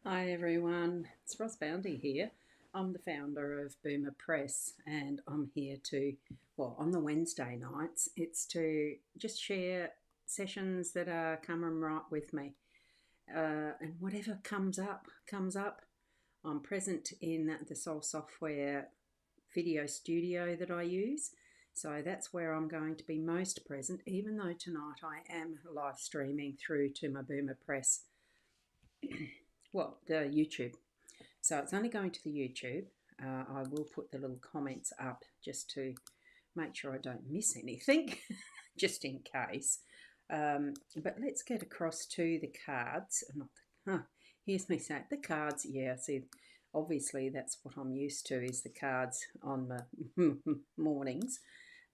Hi everyone, it's Ross Boundy here. I'm the founder of Boomer Press, and I'm here to, well, on the Wednesday nights, it's to just share sessions that are coming right with me. And whatever comes up, comes up. I'm present in the Soul Software video studio that I use. So that's where I'm going to be most present, even though tonight I am live streaming through to my Boomer Press, well, the YouTube. So it's only going to the YouTube. I will put the little comments up just to make sure I don't miss anything, just in case. But let's get across to the cards. Not the, here's me saying the cards. Yeah, see, obviously that's what I'm used to is the cards on the mornings.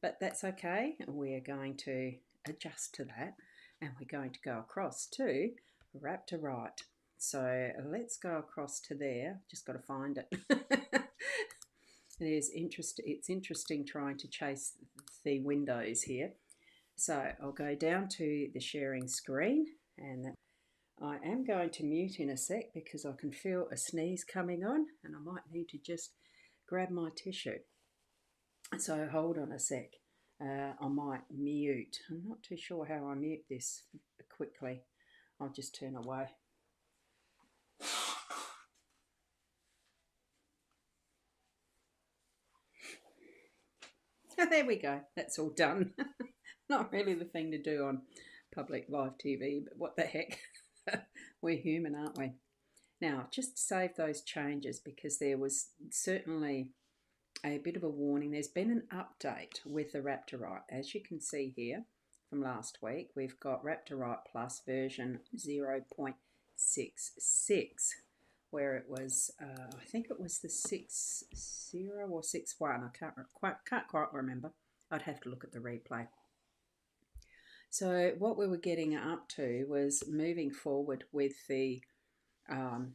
But that's okay. We're going to adjust to that, and we're going to go across to Raptor Right. So let's go across to there. Just got to find it. It's interesting trying to chase the windows here. So I'll go down to the sharing screen, and I am going to mute in a sec because I can feel a sneeze coming on and I might need to just grab my tissue. So hold on a sec. I might mute. I'm not too sure how I mute this quickly. I'll just turn away. There we go. That's all done. Not really the thing to do on public live TV, but what the heck? We're human, aren't we? Now, just to save those changes because there was certainly a bit of a warning. There's been an update with the Raptorite. As you can see here from last week, we've got Raptorite Plus version 0.66, where it was, I think it was the 6.0 or 6.1. Can't quite remember. I'd have to look at the replay. So what we were getting up to was moving forward with the not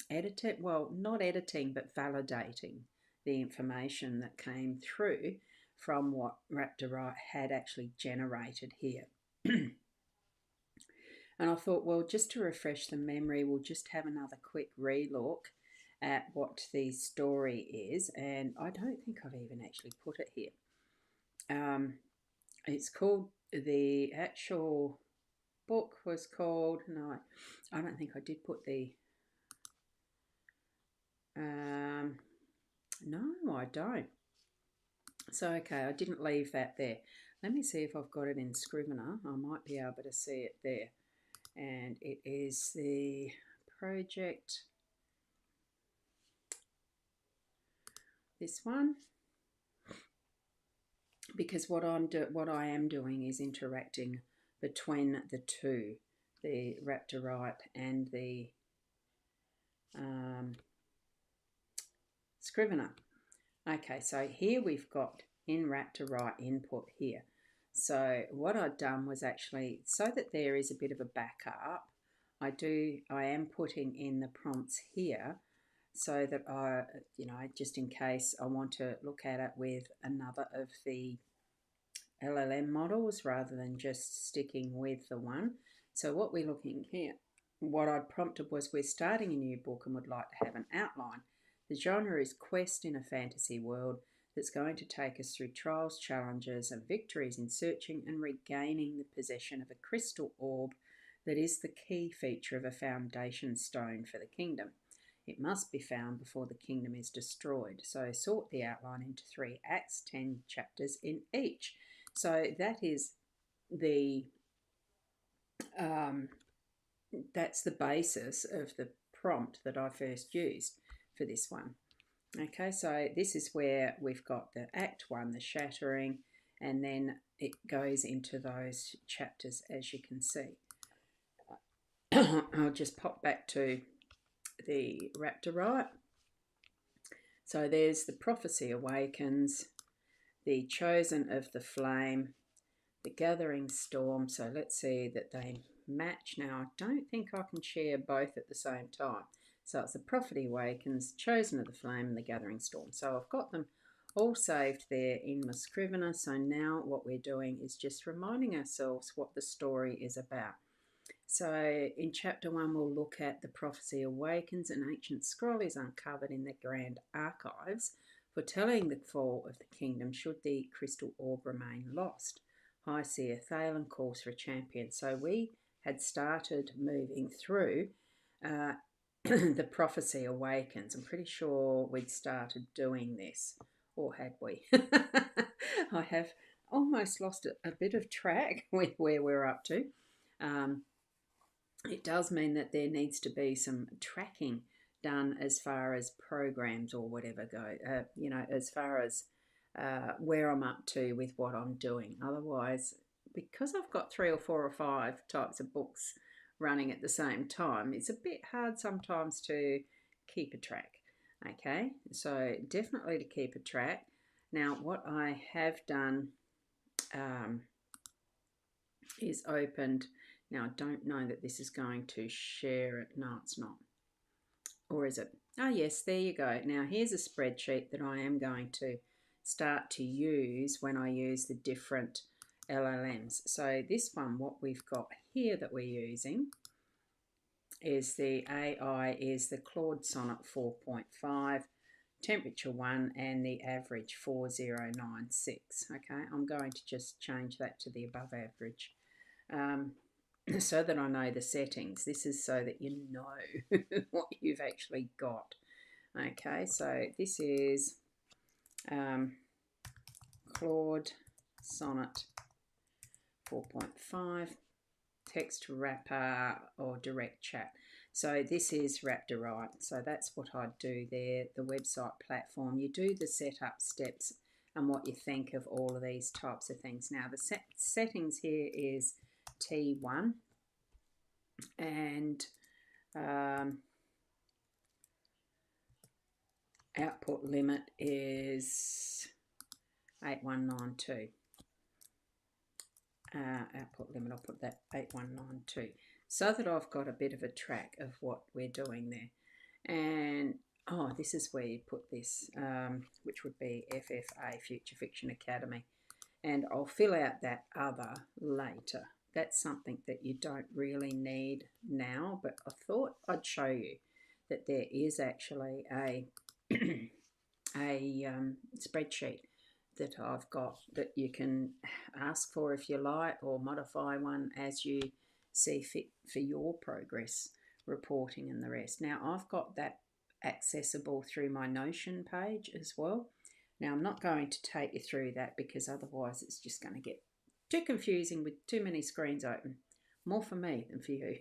editing, but validating the information that came through from what Raptorite had actually generated here. And I thought, well, just to refresh the memory, we'll just have another quick relook at what the story is. And I don't think I've even actually put it here. It's called, the actual book was called, no, I don't think I did put the, no, I don't. So, okay, I didn't leave that there. Let me see if I've got it in Scrivener. I might be able to see it there. And it is the project, this one. Because what I am doing is interacting between the two, the Raptorite and the Scrivener. Okay, so here we've got in Raptorite input here. So what I've done was actually, so that there is a bit of a backup, I am putting in the prompts here so that just in case I want to look at it with another of the LLM models rather than just sticking with the one. So what we're looking here, what I prompted was, we're starting a new book and would like to have an outline. The genre is quest in a fantasy world that's going to take us through trials, challenges, and victories in searching and regaining the possession of a crystal orb that is the key feature of a foundation stone for the kingdom. It must be found before the kingdom is destroyed. So sort the outline into 3 acts, 10 chapters in each. So that is the that's the basis of the prompt that I first used for this one. Okay, so this is where we've got the Act 1, the shattering, and then it goes into those chapters, as you can see. I'll just pop back to the Raptorite. So there's the Prophecy Awakens, the Chosen of the Flame, the Gathering Storm. So let's see that they match. Now, I don't think I can share both at the same time. So it's the Prophecy Awakens, Chosen of the Flame, and the Gathering Storm. So I've got them all saved there in my Scrivener. So now what we're doing is just reminding ourselves what the story is about. So in chapter 1, we'll look at the prophecy awakens. An ancient scroll is uncovered in the grand archives, foretelling the fall of the kingdom should the crystal orb remain lost. High Seer Thalen calls for a champion. So we had started moving through the prophecy awakens. I'm pretty sure we'd started doing this, or had we? I have almost lost a bit of track with where we're up to. It does mean that there needs to be some tracking done as far as programs or whatever go, as far as where I'm up to with what I'm doing. Otherwise, because I've got 3 or 4 or 5 types of books running at the same time, it's a bit hard sometimes to keep a track. Okay, so definitely to keep a track. Now, what I have done is opened. Now, I don't know that this is going to share it. No, it's not. Or is it? Oh, yes, there you go. Now, here's a spreadsheet that I am going to start to use when I use the different LLMs. So this one, what we've got here that we're using is the AI is the Claude Sonnet 4.5, temperature 1, and the average 4096. Okay, I'm going to just change that to the above average. So that I know the settings. This is so that you know what you've actually got. Okay, so this is Claude Sonnet 4.5, text wrapper or direct chat. So this is Raptorite. So that's what I'd do there, the website platform. You do the setup steps and what you think of all of these types of things. Now the settings here is T1 and output limit is 8192. Output limit, I'll put that 8192 so that I've got a bit of a track of what we're doing there. And this is where you put this, which would be FFA, Future Fiction Academy. And I'll fill out that other later. That's something that you don't really need now, but I thought I'd show you that there is actually a spreadsheet that I've got that you can ask for if you like, or modify one as you see fit for your progress reporting and the rest. Now I've got that accessible through my Notion page as well. Now I'm not going to take you through that because otherwise it's just going to get too confusing with too many screens open. More for me than for you.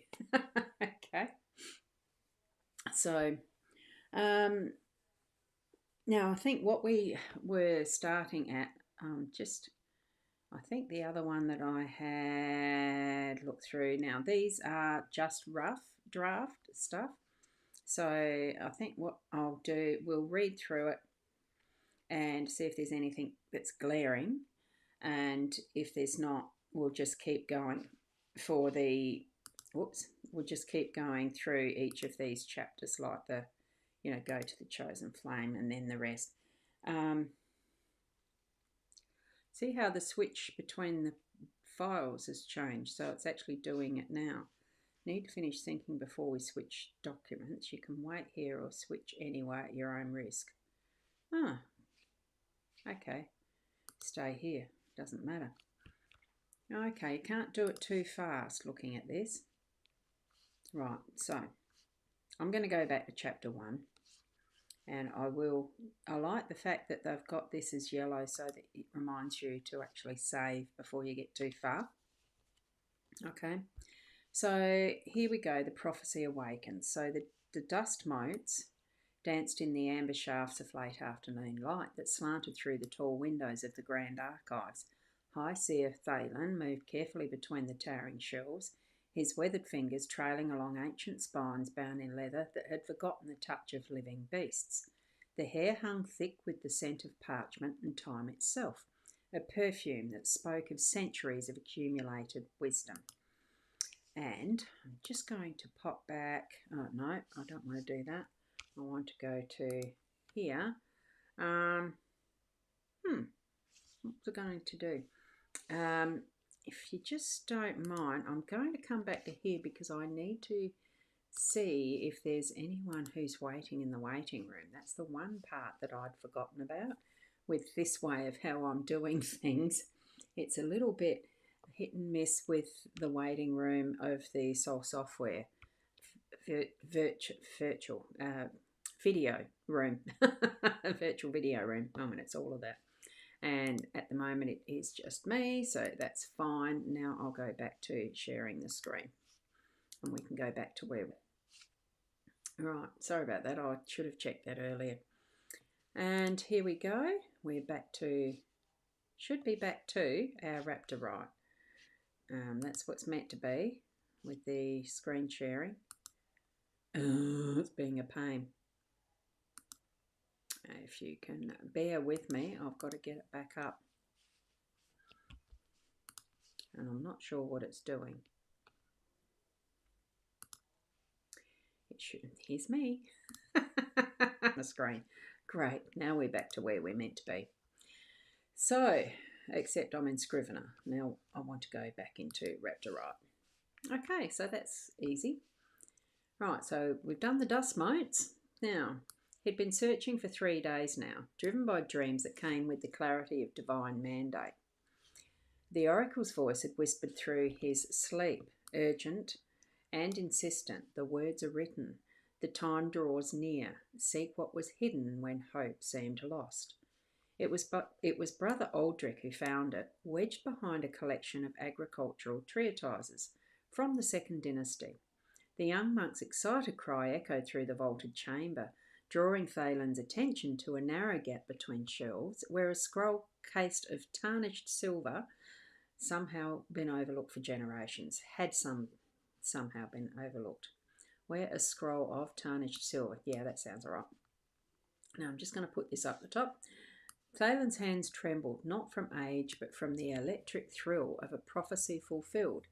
Okay. So now I think what we were starting at, I think the other one that I had looked through. Now these are just rough draft stuff. So I think what I'll do, we'll read through it and see if there's anything that's glaring. And if there's not, we'll just keep going for the, we'll just keep going through each of these chapters like the, go to the chosen flame and then the rest. See how the switch between the files has changed. So it's actually doing it now. Need to finish syncing before we switch documents. You can wait here or switch anywhere at your own risk. Okay. Stay here. Doesn't matter. Okay, you can't do it too fast looking at this. Right, so I'm going to go back to chapter 1. And I like the fact that they've got this as yellow so that it reminds you to actually save before you get too far. Okay, so here we go, the prophecy awakens. So the dust motes danced in the amber shafts of late afternoon light that slanted through the tall windows of the grand archives. High Seer Thalen moved carefully between the towering shelves, his weathered fingers trailing along ancient spines bound in leather that had forgotten the touch of living beasts. The hair hung thick with the scent of parchment and time itself, a perfume that spoke of centuries of accumulated wisdom. And I'm just going to pop back. Oh, no, I don't want to do that. I want to go to here. What's it going to do? if you just don't mind, I'm going to come back to here because I need to see if there's anyone who's waiting in the waiting room. That's the one part that I'd forgotten about with this way of how I'm doing things. It's a little bit hit and miss with the waiting room of the Soul Software virtual video room, virtual video room. I mean, it's all of that. And at the moment it is just me, so that's fine. Now I'll go back to sharing the screen and we can go back to where right, sorry about that, I should have checked that earlier. And here we go, we're back to, should be back to our Raptor right. That's what's meant to be with the screen sharing. It's being a pain. If you can bear with me, I've got to get it back up. And I'm not sure what it's doing. It shouldn't. Here's me. The screen. Great. Now we're back to where we're meant to be. So, except I'm in Scrivener. Now I want to go back into Raptor right. Okay, so that's easy. Right, so we've done the dust motes. Now, he'd been searching for 3 days now, driven by dreams that came with the clarity of divine mandate. The oracle's voice had whispered through his sleep, urgent and insistent. The words are written. The time draws near. Seek what was hidden when hope seemed lost. It was Brother Aldrich who found it, wedged behind a collection of agricultural treatises from the Second Dynasty. The young monk's excited cry echoed through the vaulted chamber, drawing Thalen's attention to a narrow gap between shelves where a scroll cased of tarnished silver, somehow been overlooked for generations, had somehow been overlooked. Where a scroll of tarnished silver. Yeah, that sounds all right. Now I'm just going to put this up the top. Thalen's hands trembled, not from age, but from the electric thrill of a prophecy fulfilled,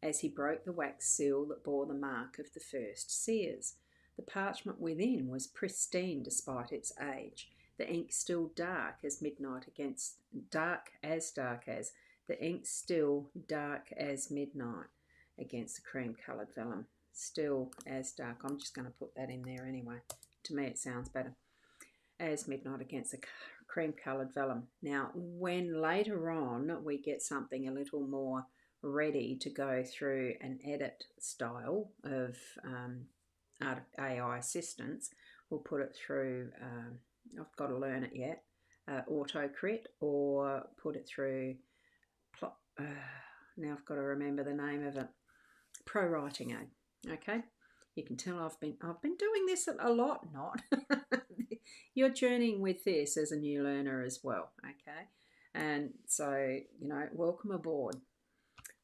as he broke the wax seal that bore the mark of the first seers. The parchment within was pristine despite its age, the ink still dark as midnight against dark as the ink still dark as midnight against the cream-coloured vellum. Still as dark. I'm just going to put that in there anyway. To me it sounds better. As midnight against the cream-coloured vellum. Now, when later on we get something a little more ready to go through an edit style of AI assistance, we'll put it through, I've got to learn it yet, AutoCrit, or put it through, now I've got to remember the name of it, ProWriting Aid. Okay, you can tell I've been doing this a lot. Not you're journeying with this as a new learner as well. Okay, and so welcome aboard.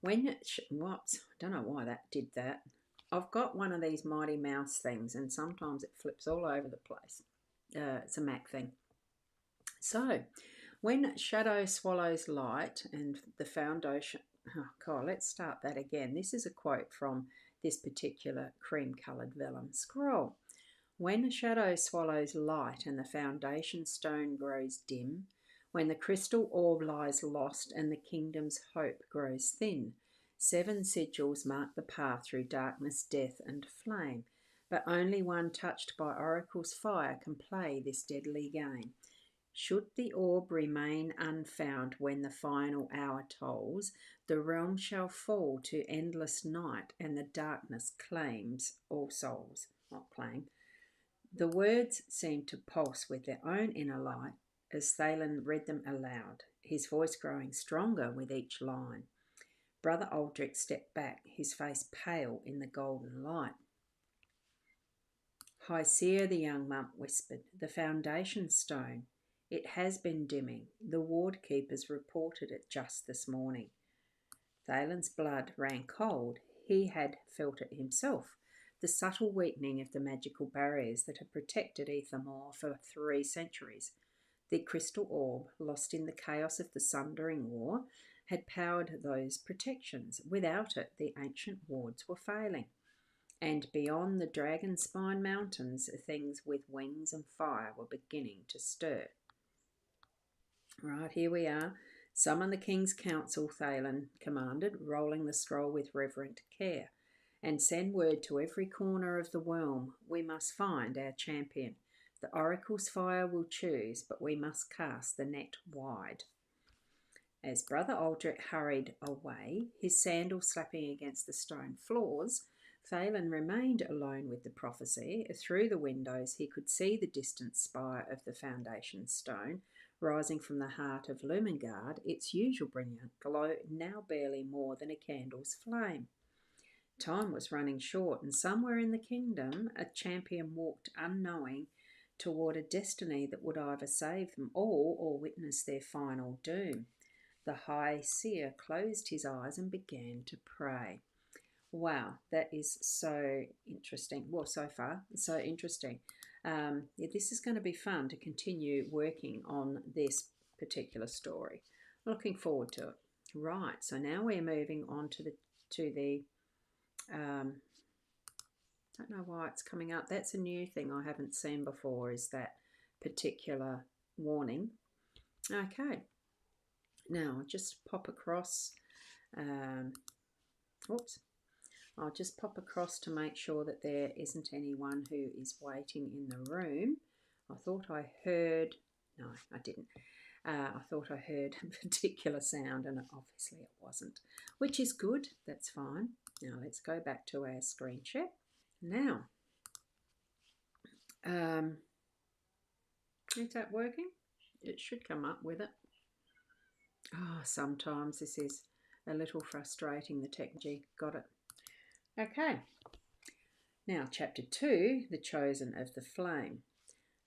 Whoops, I don't know why that did that. I've got one of these Mighty Mouse things, and sometimes it flips all over the place. It's a Mac thing. So, when shadow swallows light and the foundation. Oh God, let's start that again. This is a quote from this particular cream-coloured vellum scroll. When a shadow swallows light and the foundation stone grows dim, when the crystal orb lies lost and the kingdom's hope grows thin, 7 sigils mark the path through darkness, death and flame, but only one touched by oracle's fire can play this deadly game. Should the orb remain unfound when the final hour tolls, the realm shall fall to endless night, and the darkness claims all souls. Not claim. The words seemed to pulse with their own inner light as Thalen read them aloud, his voice growing stronger with each line. Brother Aldrich stepped back, his face pale in the golden light. High Seer, the young monk whispered, the foundation stone. It has been dimming. The ward keepers reported it just this morning. Thalen's blood ran cold. He had felt it himself, the subtle weakening of the magical barriers that had protected Ethermore for 3 centuries. The crystal orb, lost in the chaos of the Sundering War, had powered those protections. Without it, the ancient wards were failing. And beyond the Dragon Spine Mountains, things with wings and fire were beginning to stir. Right, here we are. Summon the king's council, Thalen commanded, rolling the scroll with reverent care. And send word to every corner of the realm. We must find our champion. The oracle's fire will choose, but we must cast the net wide. As Brother Aldrich hurried away, his sandals slapping against the stone floors, Thalen remained alone with the prophecy. Through the windows he could see the distant spire of the foundation stone, rising from the heart of Lumengard, its usual brilliant glow now barely more than a candle's flame. Time was running short, and somewhere in the kingdom a champion walked unknowing toward a destiny that would either save them all or witness their final doom. The high seer closed his eyes and began to pray. Wow, that is so interesting. Well, so far, so interesting. This is going to be fun to continue working on this particular story. Looking forward to it. Right, so now we're moving on to the don't know why it's coming up. That's a new thing I haven't seen before, is that particular warning. Okay, now I'll just pop across. I'll just pop across to make sure that there isn't anyone who is waiting in the room. I thought I heard, no, I didn't. I thought I heard a particular sound, and obviously it wasn't, which is good. That's fine. Now let's go back to our screen share. Now, is that working? It should come up with it. Oh, sometimes this is a little frustrating, the technology. Got it. Okay. Now, chapter 2, The Chosen of the Flame.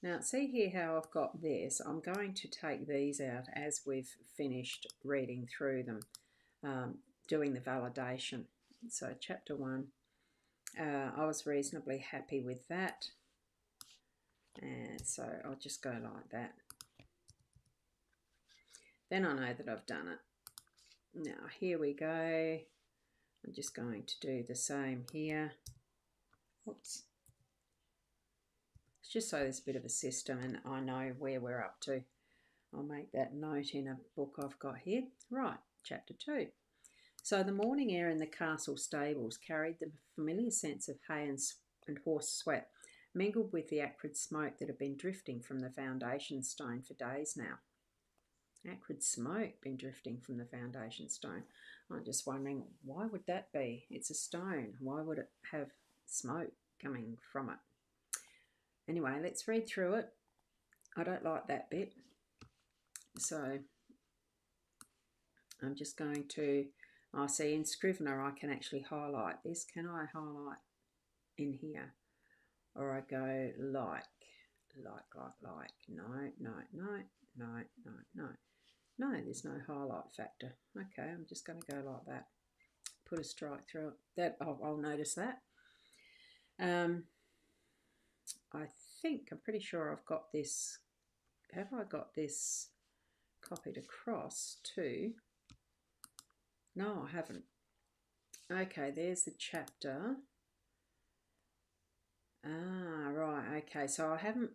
Now, see here how I've got this. I'm going to take these out as we've finished reading through them, doing the validation. So, chapter 1, I was reasonably happy with that. And so I'll just go like that. Then I know that I've done it. Now, here we go. I'm just going to do the same here. Oops. It's just so there's a bit of a system and I know where we're up to. I'll make that note in a book I've got here. Right, chapter 2. So the morning air in the castle stables carried the familiar sense of hay and horse sweat, mingled with the acrid smoke that had been drifting from the foundation stone for days now. Acrid smoke been drifting from the foundation stone. I'm just wondering, why would that be? It's a stone. Why would it have smoke coming from it? Anyway, let's read through it. I don't like that bit. So I'm just going to, I see in Scrivener I can actually highlight this. Can I highlight in here? Or I go like. No, there's no highlight factor. Okay, I'm just going to go like that. Put a strike through it. That I'll notice that. I'm pretty sure I've got this. Have I got this copied across too? No, I haven't. Okay, there's the chapter. Ah, right, okay. So I haven't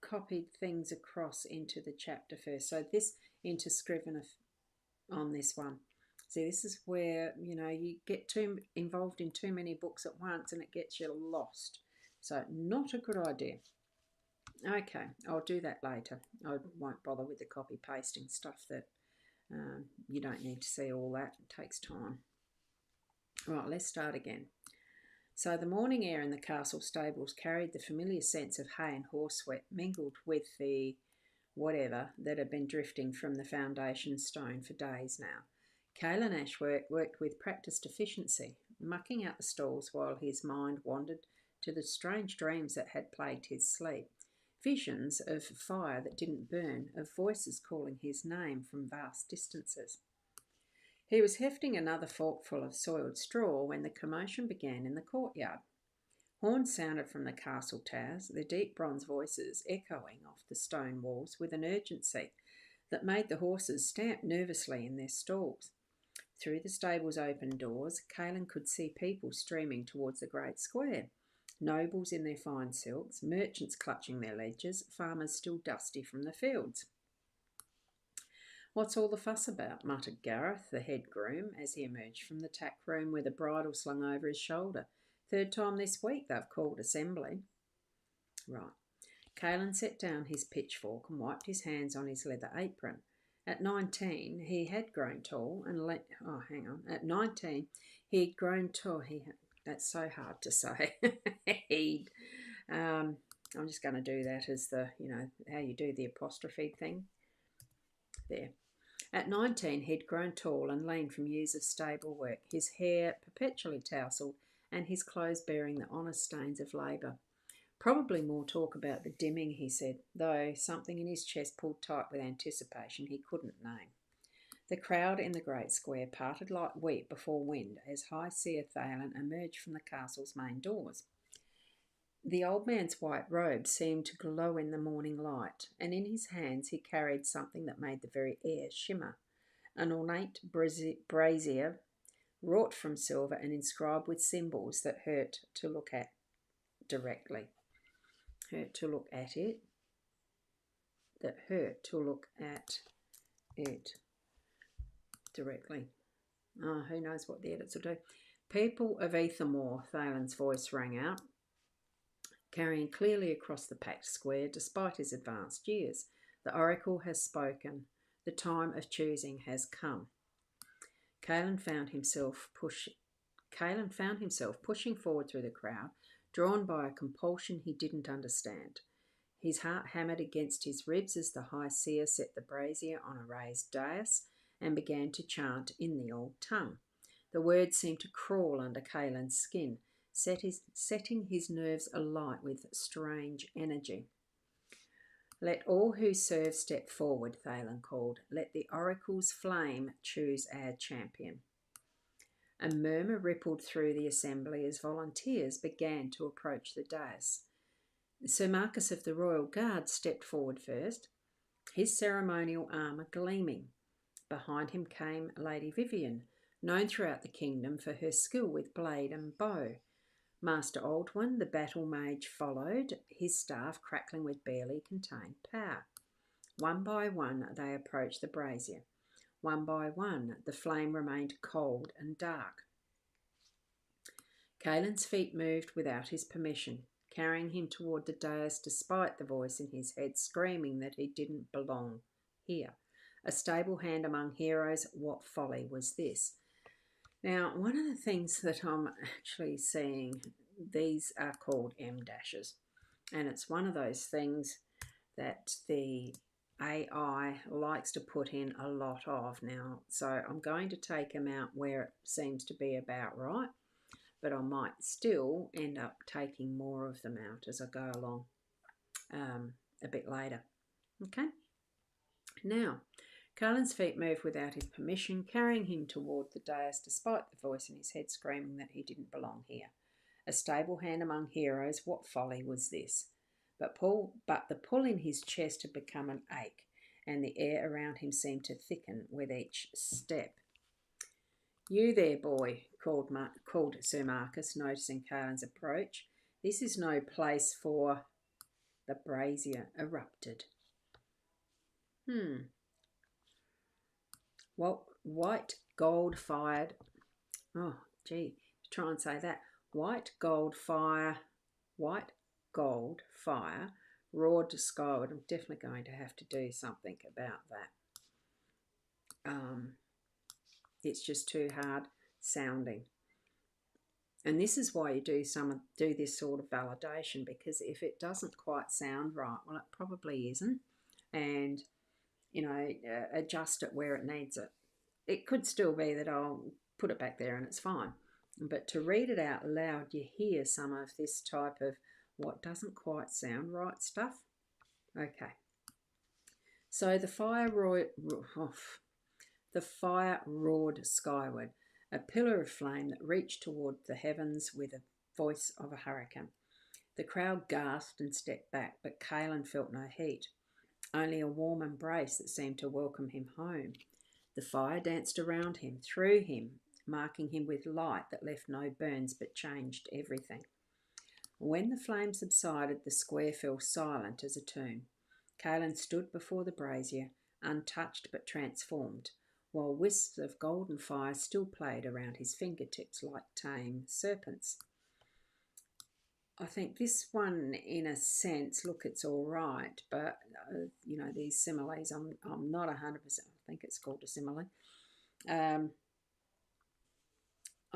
copied things across into the chapter first. So this into Scrivener on this one. See, this is where, you get too involved in too many books at once and it gets you lost. So not a good idea. Okay, I'll do that later. I won't bother with the copy pasting stuff that you don't need to see all that. It takes time. Right, let's start again. So the morning air in the castle stables carried the familiar sense of hay and horse sweat, mingled with the whatever that had been drifting from the foundation stone for days now. Caelan Ashworth worked with practised efficiency, mucking out the stalls while his mind wandered to the strange dreams that had plagued his sleep. Visions of fire that didn't burn, of voices calling his name from vast distances. He was hefting another forkful of soiled straw when the commotion began in the courtyard. Horns sounded from the castle towers, their deep bronze voices echoing off the stone walls with an urgency that made the horses stamp nervously in their stalls. Through the stable's open doors, Caelan could see people streaming towards the great square. Nobles in their fine silks, merchants clutching their ledgers, farmers still dusty from the fields. "What's all the fuss about?" muttered Gareth, the head groom, as he emerged from the tack room with a bridle slung over his shoulder. "Third time this week they've called assembly." Right. Caelan set down his pitchfork and wiped his hands on his leather apron. At 19, he had grown tall and oh, hang on. At 19, he'd grown tall. That's so hard to say. he'd. I'm just going to do that as how you do the apostrophe thing. There. At 19, he'd grown tall and lean from years of stable work, his hair perpetually tousled and his clothes bearing the honest stains of labour. "Probably more talk about the dimming," he said, though something in his chest pulled tight with anticipation he couldn't name. The crowd in the great square parted like wheat before wind as High Seer Thalen emerged from the castle's main doors. The old man's white robe seemed to glow in the morning light, and in his hands he carried something that made the very air shimmer, an ornate brazier wrought from silver and inscribed with symbols that hurt to look at directly. Hurt to look at it. That hurt to look at it directly. Oh, who knows what the edits will do. "People of Ethermore," Thalen's voice rang out, carrying clearly across the packed square despite his advanced years. "The oracle has spoken. The time of choosing has come." Caelan found himself pushing forward through the crowd, drawn by a compulsion he didn't understand. His heart hammered against his ribs as the High Seer set the brazier on a raised dais and began to chant in the old tongue. The words seemed to crawl under Caelan's skin, setting his nerves alight with strange energy. "Let all who serve step forward," Thalen called. "Let the oracle's flame choose our champion." A murmur rippled through the assembly as volunteers began to approach the dais. Sir Marcus of the Royal Guard stepped forward first, his ceremonial armour gleaming. Behind him came Lady Vivian, known throughout the kingdom for her skill with blade and bow. Master Aldwin, the battle mage, followed, his staff crackling with barely contained power. One by one they approached the brazier. One by one the flame remained cold and dark. Caelan's feet moved without his permission, carrying him toward the dais despite the voice in his head screaming that he didn't belong here. A stable hand among heroes, what folly was this? Now, one of the things that I'm actually seeing, these are called M-dashes, and it's one of those things that the AI likes to put in a lot of now. So I'm going to take them out where it seems to be about right, but I might still end up taking more of them out as I go along a bit later. Okay? Now, Caelan's feet moved without his permission, carrying him toward the dais despite the voice in his head screaming that he didn't belong here. A stable hand among heroes, what folly was this? But the pull in his chest had become an ache, and the air around him seemed to thicken with each step. "You there, boy," called Sir Marcus, noticing Caelan's approach. "This is no place for—" The brazier erupted. White gold fired. Oh, gee, try and say that. White gold fire roared skyward. I'm definitely going to have to do something about that. It's just too hard sounding. And this is why you do this sort of validation, because if it doesn't quite sound right, well, it probably isn't. And, adjust it where it needs it. It could still be that I'll put it back there and it's fine. But to read it out loud, you hear some of this type of what doesn't quite sound right stuff. Okay. So the fire roared skyward, a pillar of flame that reached toward the heavens with the voice of a hurricane. The crowd gasped and stepped back, but Caelan felt no heat, only a warm embrace that seemed to welcome him home. The fire danced around him, through him, marking him with light that left no burns but changed everything. When the flame subsided, the square fell silent as a tomb. Caelan stood before the brazier, untouched but transformed, while wisps of golden fire still played around his fingertips like tame serpents. I think this one, in a sense, look, it's all right, but these similes, I'm not 100%. I think it's called a simile. I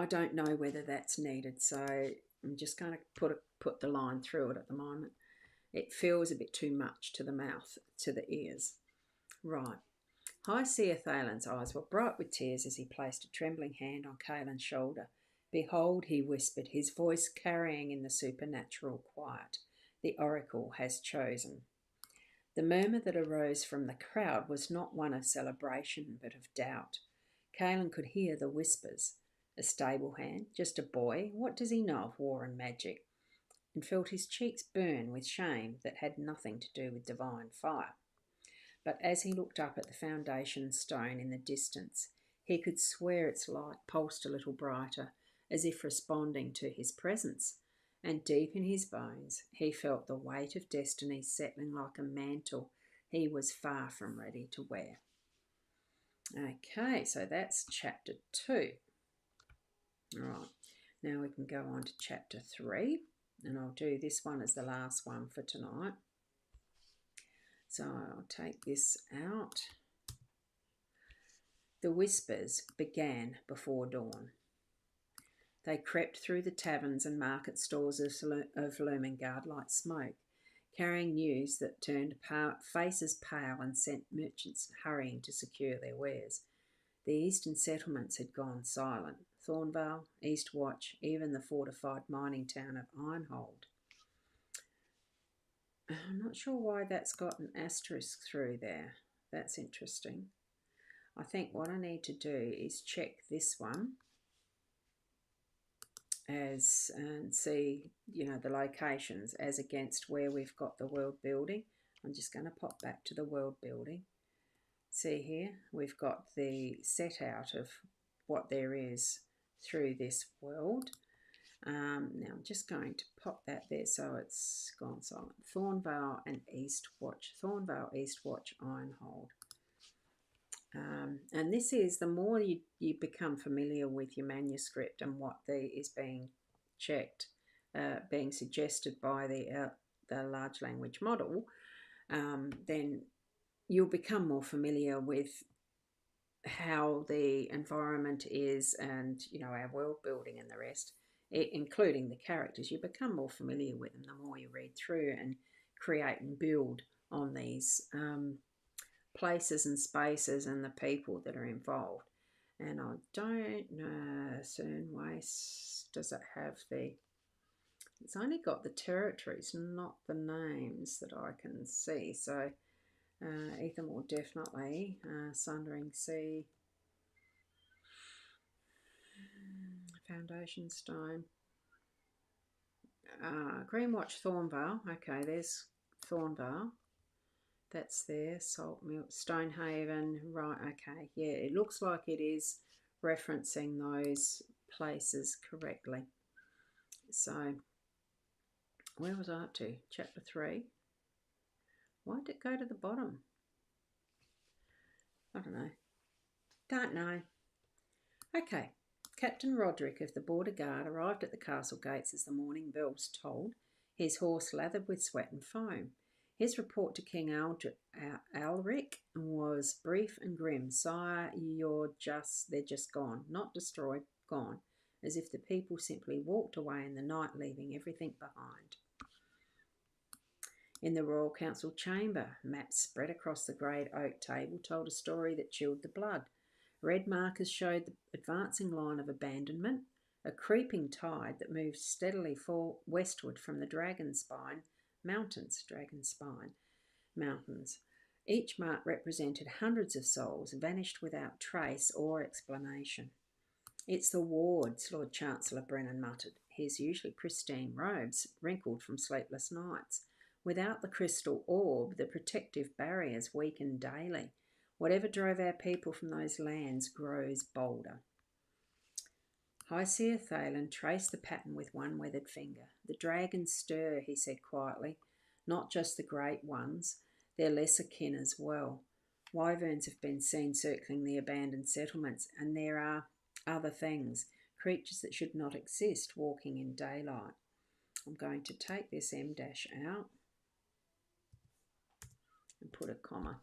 don't know whether that's needed, so I'm just going to put the line through it at the moment. It feels a bit too much to the mouth, to the ears. Right. High Seer Thalen's eyes were bright with tears as he placed a trembling hand on Caelan's shoulder. Behold, he whispered, his voice carrying in the supernatural quiet. The oracle has chosen. The murmur that arose from the crowd was not one of celebration, but of doubt. Caelan could hear the whispers. A stable hand, just a boy, what does he know of war and magic? And felt his cheeks burn with shame that had nothing to do with divine fire. But as he looked up at the foundation stone in the distance, he could swear its light pulsed a little brighter, as if responding to his presence. And deep in his bones, he felt the weight of destiny settling like a mantle he was far from ready to wear. Okay, so that's chapter 2. All right, now we can go on to chapter 3, and I'll do this one as the last one for tonight. So I'll take this out. The whispers began before dawn. They crept through the taverns and market stalls of Lurmengard like smoke, carrying news that turned faces pale and sent merchants hurrying to secure their wares. The eastern settlements had gone silent. Thornvale, Eastwatch, even the fortified mining town of Ironhold. I'm not sure why that's got an asterisk through there. That's interesting. I think what I need to do is check this one and see, the locations as against where we've got the world building. I'm just going to pop back to the world building. See here, we've got the set out of what there is through this world. Now I'm just going to pop that there so it's gone silent. Thornvale and Eastwatch. Thornvale, Eastwatch, Ironhold. And this is, the more you become familiar with your manuscript and what is being checked, being suggested by the large language model, then you'll become more familiar with how the environment is and, our world building and the rest, including the characters. You become more familiar with them the more you read through and create and build on these places and spaces and the people that are involved. And I don't know, Cernwace, does it have it's only got the territories, not the names that I can see. So Ethamore definitely, Sundering Sea, Foundation Stone, Greenwatch, Thornvale. Okay, there's Thornvale. That's there. Salt Mill, Stonehaven. Right, okay. Yeah, it looks like it is referencing those places correctly. So, where was I up to? Chapter 3. Why did it go to the bottom? I don't know. Don't know. Okay. Captain Roderick of the Border Guard arrived at the castle gates as the morning bells tolled, his horse lathered with sweat and foam. His report to King Alric was brief and grim. Sire, they're just gone. Not destroyed, gone. As if the people simply walked away in the night, leaving everything behind. In the Royal Council chamber, maps spread across the great oak table told a story that chilled the blood. Red markers showed the advancing line of abandonment, a creeping tide that moved steadily westward from the Dragonspine Mountains. Each mark represented hundreds of souls vanished without trace or explanation. It's the wards, Lord Chancellor Brennan muttered, his usually pristine robes wrinkled from sleepless nights. Without the crystal orb, the protective barriers weaken daily. Whatever drove our people from those lands grows bolder. High Seer Thalen traced the pattern with one weathered finger. The dragons stir, he said quietly, not just the great ones, their lesser kin as well. Wyverns have been seen circling the abandoned settlements, and there are other things, creatures that should not exist, walking in daylight. I'm going to take this M dash out and put a comma.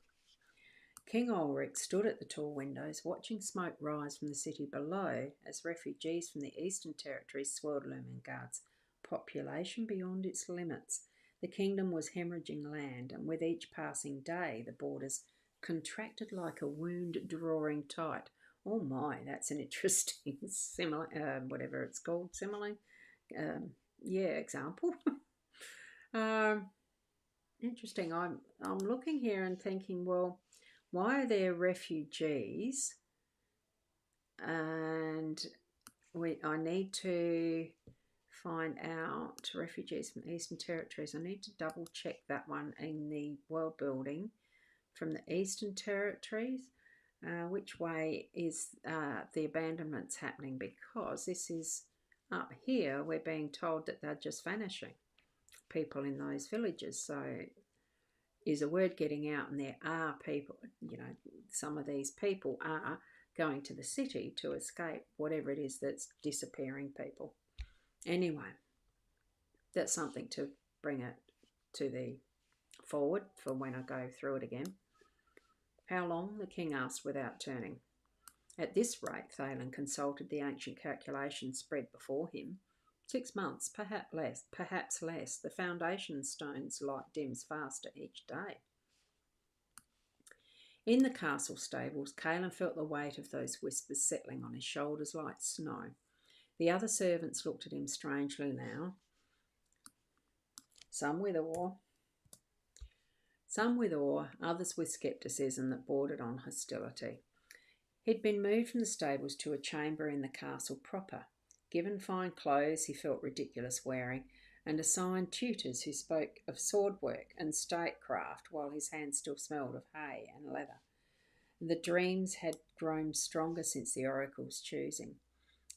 King Ulrich stood at the tall windows, watching smoke rise from the city below as refugees from the Eastern Territories swirled Lumengarde's population beyond its limits. The kingdom was hemorrhaging land, and with each passing day, the borders contracted like a wound drawing tight. Oh my, that's an interesting simile, whatever it's called, simile. Example. um, Interesting. I'm looking here and thinking, well, why are there refugees? And I need to find out refugees from Eastern Territories. I need to double check that one in the world building from the Eastern Territories. Which way is the abandonments happening? Because this is up here, we're being told that they're just vanishing, people in those villages. So is a word getting out, and there are people, some of these people are going to the city to escape whatever it is that's disappearing people. Anyway, that's something to bring it to the forward for when I go through it again. How long? The king asked without turning. At this rate, Thalen consulted the ancient calculations spread before him. 6 months, perhaps less. The foundation stone's light dims faster each day. In the castle stables, Caelan felt the weight of those whispers settling on his shoulders like snow. The other servants looked at him strangely now, some with awe, others with scepticism that bordered on hostility. He'd been moved from the stables to a chamber in the castle proper, given fine clothes he felt ridiculous wearing, and assigned tutors who spoke of sword work and statecraft while his hands still smelled of hay and leather. The dreams had grown stronger since the oracle's choosing.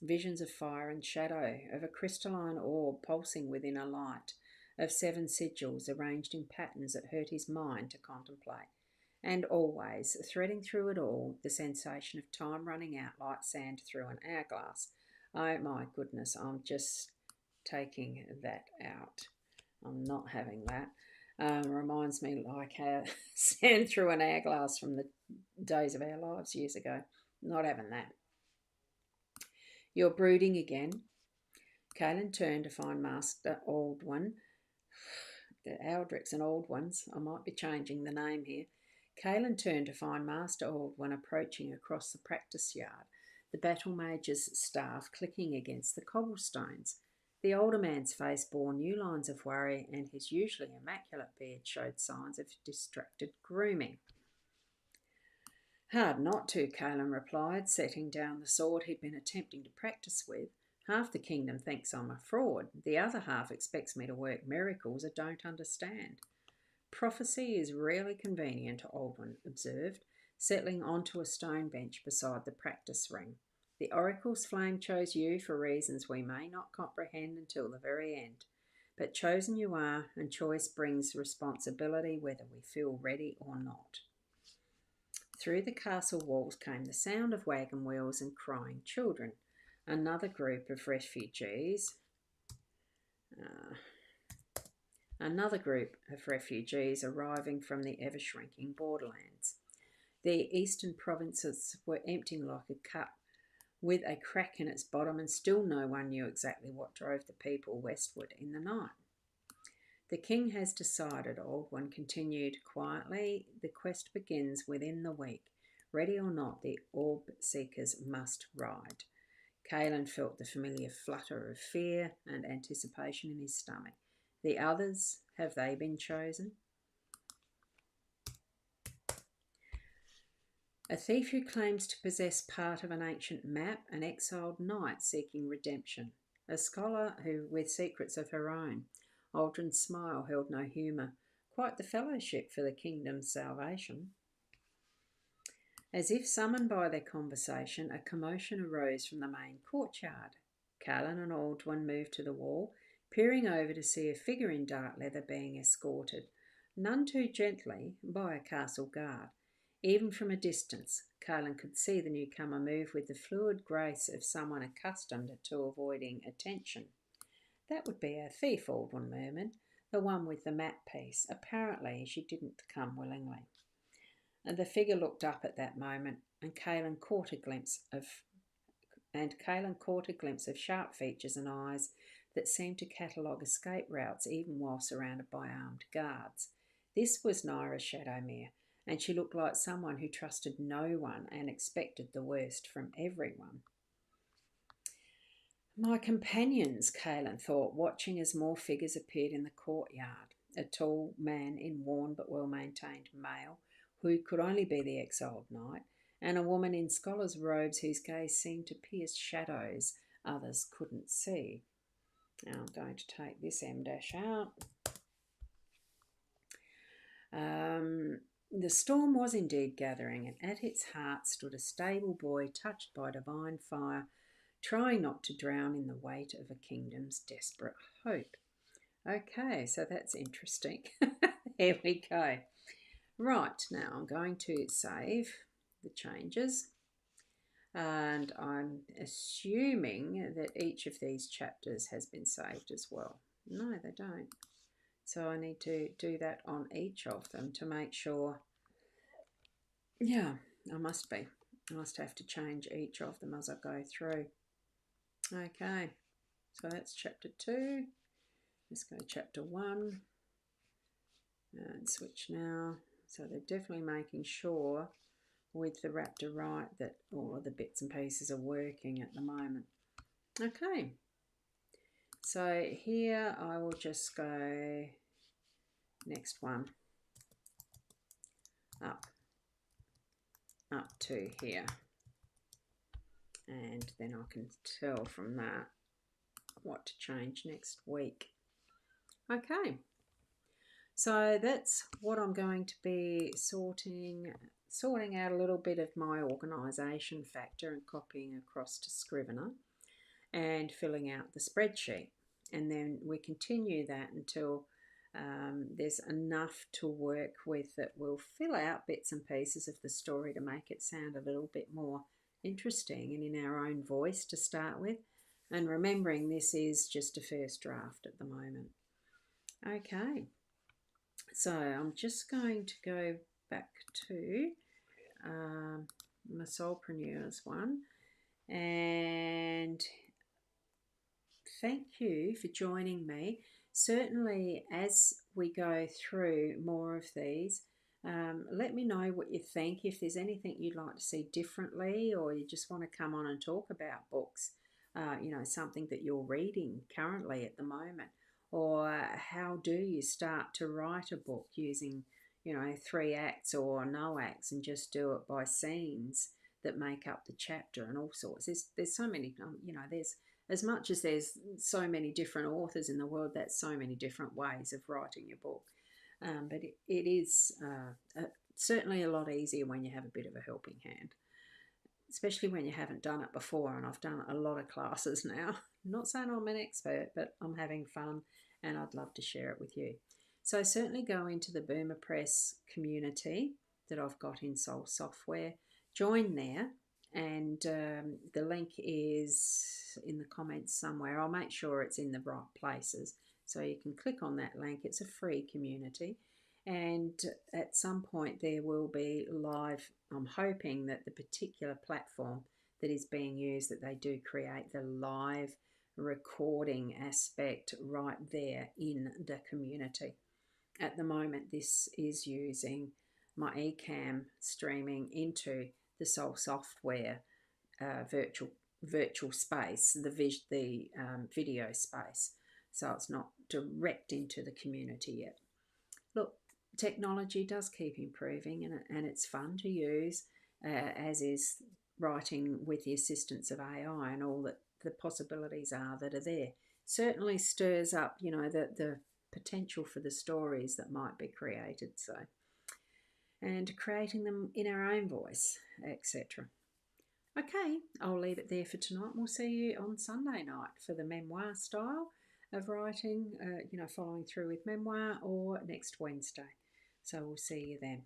Visions of fire and shadow, of a crystalline orb pulsing within a light, of 7 sigils arranged in patterns that hurt his mind to contemplate. And always, threading through it all, the sensation of time running out like sand through an hourglass. Oh my goodness, I'm just taking that out. I'm not having that. Reminds me like how sand through an hourglass from the days of our lives years ago. Not having that. You're brooding again. Caelan turned to find Master Aldwin. The Aldrichs and Aldwins. I might be changing the name here. Caelan turned to find Master Aldwin approaching across the practice yard, the battle mage's staff clicking against the cobblestones. The older man's face bore new lines of worry, and his usually immaculate beard showed signs of distracted grooming. Hard not to, Caelan replied, setting down the sword he'd been attempting to practice with. Half the kingdom thinks I'm a fraud. The other half expects me to work miracles I don't understand. Prophecy is rarely convenient, Aldwin observed, settling onto a stone bench beside the practice ring. The oracle's flame chose you for reasons we may not comprehend until the very end. But chosen you are, and choice brings responsibility whether we feel ready or not. Through the castle walls came the sound of wagon wheels and crying children. Another group of refugees arriving from the ever-shrinking borderlands. The eastern provinces were emptying like a cup with a crack in its bottom, and still no one knew exactly what drove the people westward in the night. The king has decided, Aldwin continued quietly. The quest begins within the week. Ready or not, the orb seekers must ride. Caelan felt the familiar flutter of fear and anticipation in his stomach. The others, have they been chosen? A thief who claims to possess part of an ancient map, an exiled knight seeking redemption, a scholar who with secrets of her own. Aldrin's smile held no humour, quite the fellowship for the kingdom's salvation. As if summoned by their conversation, a commotion arose from the main courtyard. Caelan and Aldwin moved to the wall, peering over to see a figure in dark leather being escorted, none too gently, by a castle guard. Even from a distance, Kaylin could see the newcomer move with the fluid grace of someone accustomed to avoiding attention. That would be a thief, Aldwin murmured, the one with the map piece. Apparently she didn't come willingly. And the figure looked up at that moment, and Kaylin caught a glimpse of sharp features and eyes that seemed to catalogue escape routes even while surrounded by armed guards. This was Naira Shadowmere, and she looked like someone who trusted no one and expected the worst from everyone. My companions, Kaylin thought, watching as more figures appeared in the courtyard. A tall man in worn but well-maintained mail, who could only be the exiled knight, and a woman in scholar's robes whose gaze seemed to pierce shadows others couldn't see. Now I'm going to take this M dash out. The storm was indeed gathering, and at its heart stood a stable boy touched by divine fire, trying not to drown in the weight of a kingdom's desperate hope. Okay, so that's interesting. Here we go. Right, now I'm going to save the changes, and I'm assuming that each of these chapters has been saved as well. No, they don't. So I need to do that on each of them to make sure. Yeah, I must have to change each of them as I go through. Okay, so that's chapter 2. Let's go to chapter 1 and switch now. So they're definitely making sure with the Raptor right that all of the bits and pieces are working at the moment. Okay, so here I will just go next one up to here, and then I can tell from that what to change next week. Okay, so that's what I'm going to be sorting out a little bit of my organisation factor and copying across to Scrivener and filling out the spreadsheet. And then we continue that until there's enough to work with that will fill out bits and pieces of the story to make it sound a little bit more interesting and in our own voice to start with. And remembering this is just a first draft at the moment. Okay, so I'm just going to go back to my Soulpreneurs one, and thank you for joining me. Certainly as we go through more of these, let me know what you think. If there's anything you'd like to see differently, or you just want to come on and talk about books, something that you're reading currently at the moment, or how do you start to write a book using 3 acts or no acts and just do it by scenes that make up the chapter and all sorts. There's so many, there's, as much as there's so many different authors in the world, that's so many different ways of writing your book. But it is certainly a lot easier when you have a bit of a helping hand, especially when you haven't done it before. And I've done a lot of classes now. I'm not saying I'm an expert, but I'm having fun and I'd love to share it with you. So certainly go into the Boomer Press community that I've got in Soul Software. Join there, and the link is in the comments somewhere. I'll make sure it's in the right places, so you can click on that link. It's a free community, and at some point there will be live. I'm hoping that the particular platform that is being used, that they do create the live recording aspect right there in the community. At the moment, this is using my eCam streaming into the Soul Software virtual space, the video space. So it's not direct into the community yet. Look, technology does keep improving, and it's fun to use, as is writing with the assistance of AI and all that the possibilities are that are there. Certainly stirs up, the potential for the stories that might be created. So, and creating them in our own voice, etc. Okay, I'll leave it there for tonight. We'll see you on Sunday night for the memoir style of writing, following through with memoir, or next Wednesday. So we'll see you then.